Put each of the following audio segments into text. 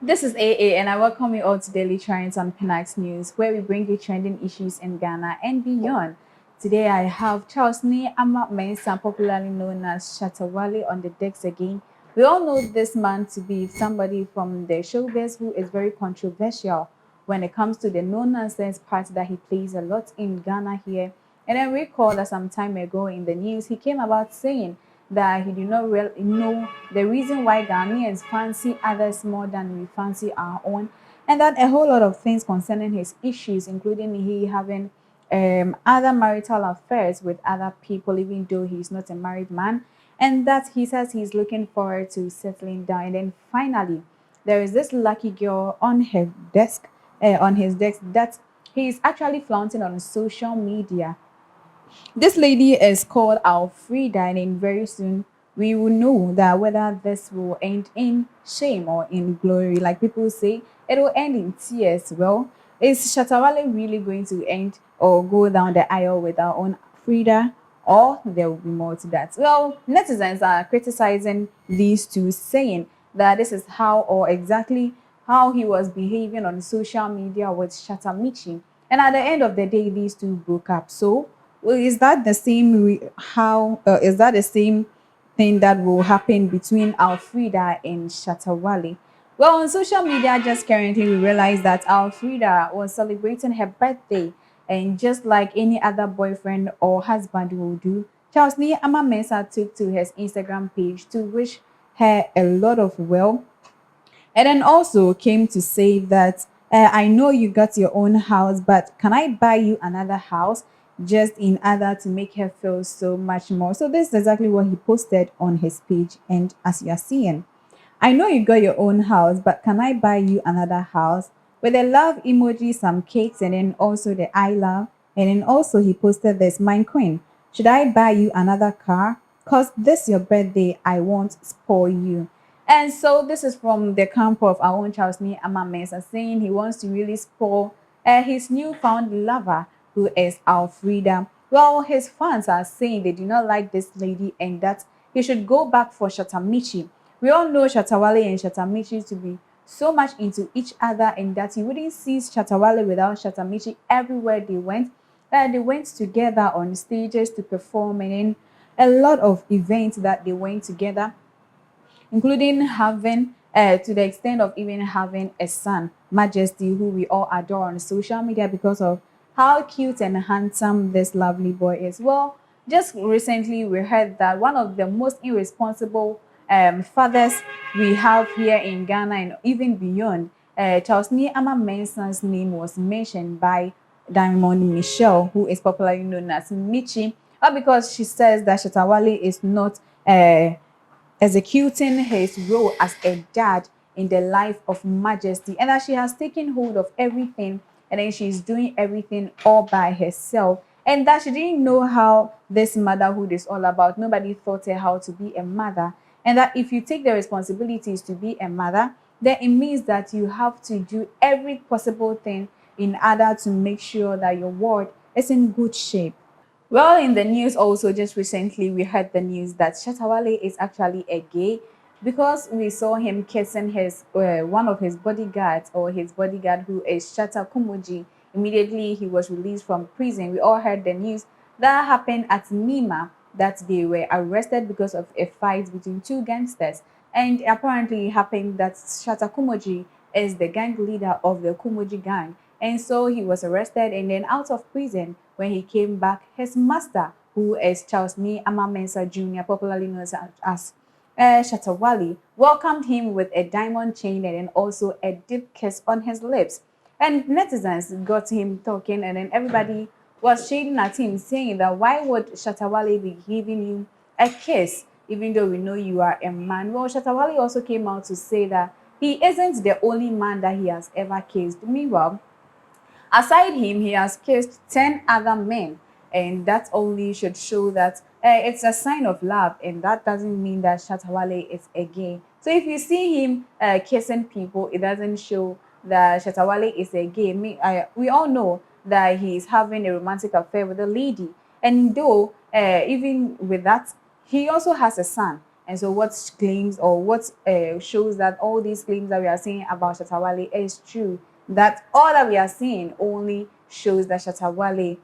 This is AA, and I welcome you all to Daily Trends on Pinax News, where we bring you trending issues in Ghana and beyond. Today, I have Charles Ni Ama Mensah, popularly known as Shatta Wale, on the decks again. We all know this man to be somebody from the showbiz who is very controversial when it comes to the no-nonsense part that he plays a lot in Ghana here. And I recall that some time ago in the news, he came about saying that he did not really know the reason why Ghanaians fancy others more than we fancy our own, and that a whole lot of things concerning his issues, including he having other marital affairs with other people, even though he's not a married man, and that he says he's looking forward to settling down. And then finally, there is this lucky girl on her desk, on his desk, that he's actually flaunting on social media. This lady is called Alfreda, and very soon we will know that whether this will end in shame or in glory. Like people say, it will end in tears. Well, is Shatta Wale really going to end or go down the aisle with our own Frida? Or there will be more to that. Well, netizens are criticizing these two, saying that this is how or exactly how he was behaving on social media with Shatta Michy. And at the end of the day, these two broke up. So well, is that the same how is that the same thing that will happen between Alfreda and Shatta Wale? Well, on social media, just currently we realized that Alfreda was celebrating her birthday, and just like any other boyfriend or husband will do, Charles Lee Ama Mensah took to his Instagram page to wish her a lot of well, and then also came to say that I know you got your own house, but can I buy you another house just in order to make her feel so much more? So this is exactly what he posted on his page. And as you are seeing, I know you got your own house, but can I buy you another house? With a love emoji, some cakes, and then also the I love. And then also he posted this, my queen, should I buy you another car? Cause this your birthday, I won't spoil you. And so this is from the camp of our own Charles Ni Ama Mensah, saying he wants to really spoil his newfound lover, who is Alfreda. Well, his fans are saying they do not like this lady and that he should go back for Shatta Michy. We all know Shatta Wale and Shatta Michy to be so much into each other, and that you wouldn't see Shatta Wale without Shatta Michy everywhere they went. They went together on stages to perform, and in a lot of events that they went together, including having to the extent of even having a son, Majesty, who we all adore on social media because of how cute and handsome this lovely boy is. Well, just recently we heard that one of the most irresponsible fathers we have here in Ghana and even beyond, Charles Ni Ama Mensah's name was mentioned by Diamond Michelle, who is popularly known as Michy, because she says that Shatta Wale is not executing his role as a dad in the life of Majesty, and that she has taken hold of everything, and then she's doing everything all by herself, and that she didn't know how this motherhood is all about. Nobody taught her how to be a mother, and that if you take the responsibilities to be a mother, then it means that you have to do every possible thing in order to make sure that your world is in good shape. Well, in the news also, just recently, we heard the news that Shatta Wale is actually a gay, because we saw him kissing his one of his bodyguards, or his bodyguard, who is Shatta Kumuji. Immediately he was released from prison. We all heard the news that happened at Nima, that they were arrested because of a fight between two gangsters. And apparently it happened that Shatta Kumuji is the gang leader of the Kumuji gang. And so he was arrested, and then out of prison, when he came back, his master, who is Charles Ni Ama Mensah Jr., popularly known as Shatta Wale, welcomed him with a diamond chain and then also a deep kiss on his lips. And netizens got him talking, and then everybody was shading at him, saying that why would Shatta Wale be giving you a kiss, even though we know you are a man? Well, Shatta Wale also came out to say that he isn't the only man that he has ever kissed. Meanwhile, aside him, he has kissed 10 other men, and that only should show that it's a sign of love, and that doesn't mean that Shatta Wale is a gay. So if you see him kissing people, it doesn't show that Shatta Wale is a gay. We all know that he is having a romantic affair with a lady, and though even with that, he also has a son. And so what claims or what shows that all these claims that we are saying about Shatta Wale is true, that all that we are seeing only shows that Shatta Wale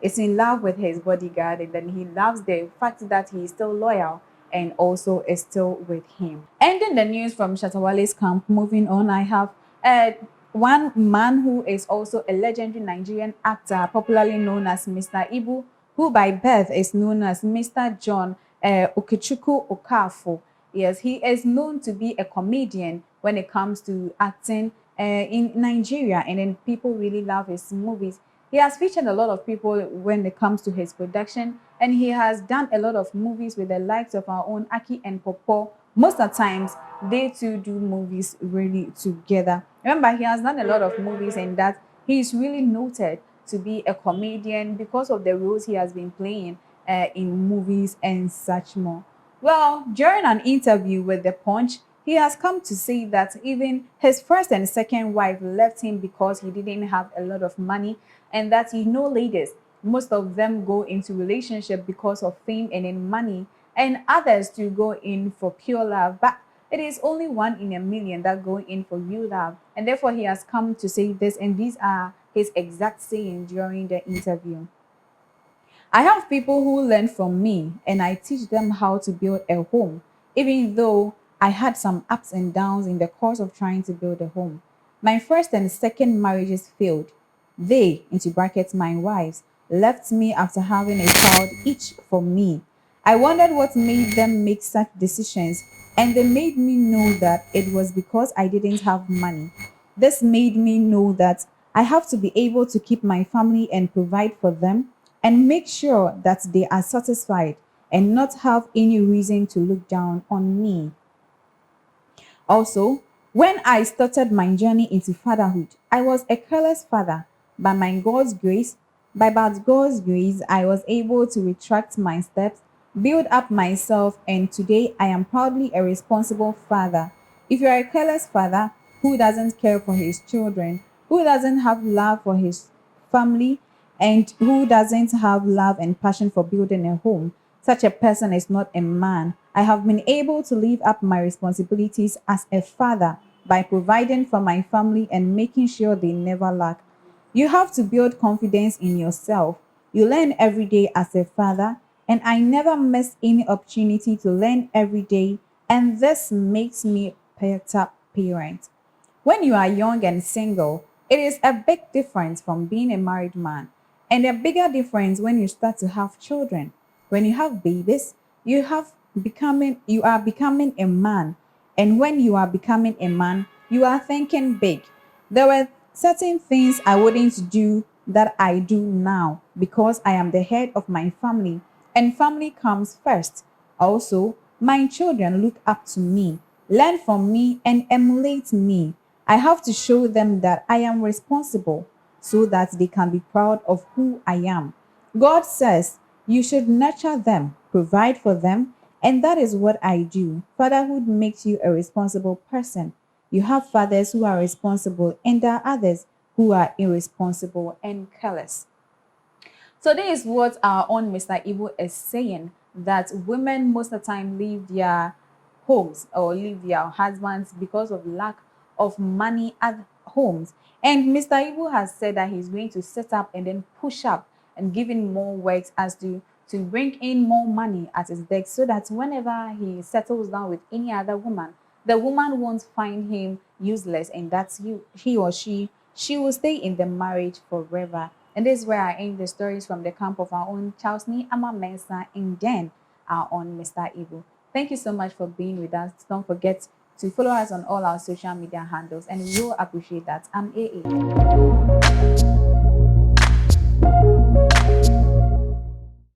is in love with his bodyguard, and then he loves the fact that he is still loyal and also is still with him. Ending the news from Shatta Wale's camp, moving on, I have uh, one man who is also a legendary Nigerian actor, popularly known as Mr. Ibu, who by birth is known as Mr. John Okechukwu Okafo. Yes, he is known to be a comedian when it comes to acting in Nigeria, and then people really love his movies. He has featured a lot of people when it comes to his production, and he has done a lot of movies with the likes of our own Aki and Popo. Most of the times, they two do movies really together. Remember, he has done a lot of movies, and that he is really noted to be a comedian because of the roles he has been playing in movies and such more. Well, during an interview with The Punch, he has come to say that even his first and second wife left him because he didn't have a lot of money, and that ladies, most of them go into relationship because of fame and in money, and others to go in for pure love. But it is only 1 in a million that go in for real love, and therefore he has come to say this, and these are his exact saying during the interview. I have people who learn from me, and I teach them how to build a home, even though I had some ups and downs in the course of trying to build a home. My first and second marriages failed. They, into brackets, my wives, left me after having a child each for me. I wondered what made them make such decisions, and they made me know that it was because I didn't have money. This made me know that I have to be able to keep my family and provide for them and make sure that they are satisfied and not have any reason to look down on me. Also, when I started my journey into fatherhood, I was a careless father. By God's grace, I was able to retract my steps, build up myself, and today I am proudly a responsible father. If you are a careless father who doesn't care for his children, who doesn't have love for his family, and who doesn't have love and passion for building a home, such a person is not a man. I have been able to live up my responsibilities as a father by providing for my family and making sure they never lack. You have to build confidence in yourself. You learn every day as a father, and I never miss any opportunity to learn every day, and this makes me a better parent. When you are young and single, it is a big difference from being a married man, and a bigger difference when you start to have children. When you have babies, you are becoming a man, and when you are becoming a man, you are thinking big. There were certain things I wouldn't do that I do now because I am the head of my family, and family comes first. Also, my children look up to me, learn from me, and emulate me. I have to show them that I am responsible so that they can be proud of who I am. God says you should nurture them, provide for them, and that is what I do. Fatherhood makes you a responsible person. You have fathers who are responsible, and there are others who are irresponsible and careless. So this is what our own Mr. Ibu is saying, that women most of the time leave their homes or leave their husbands because of lack of money at homes. And Mr. Ibu has said that he's going to set up and then push up and give in more works as to bring in more money at his desk, so that whenever he settles down with any other woman, the woman won't find him useless, and that's he or she will stay in the marriage forever. And this is where I end the stories from the camp of our own Charles Ni Ama Mensa and then our own Mr. Ibu. Thank you so much for being with us. Don't forget to follow us on all our social media handles, and we will appreciate that. I'm AA.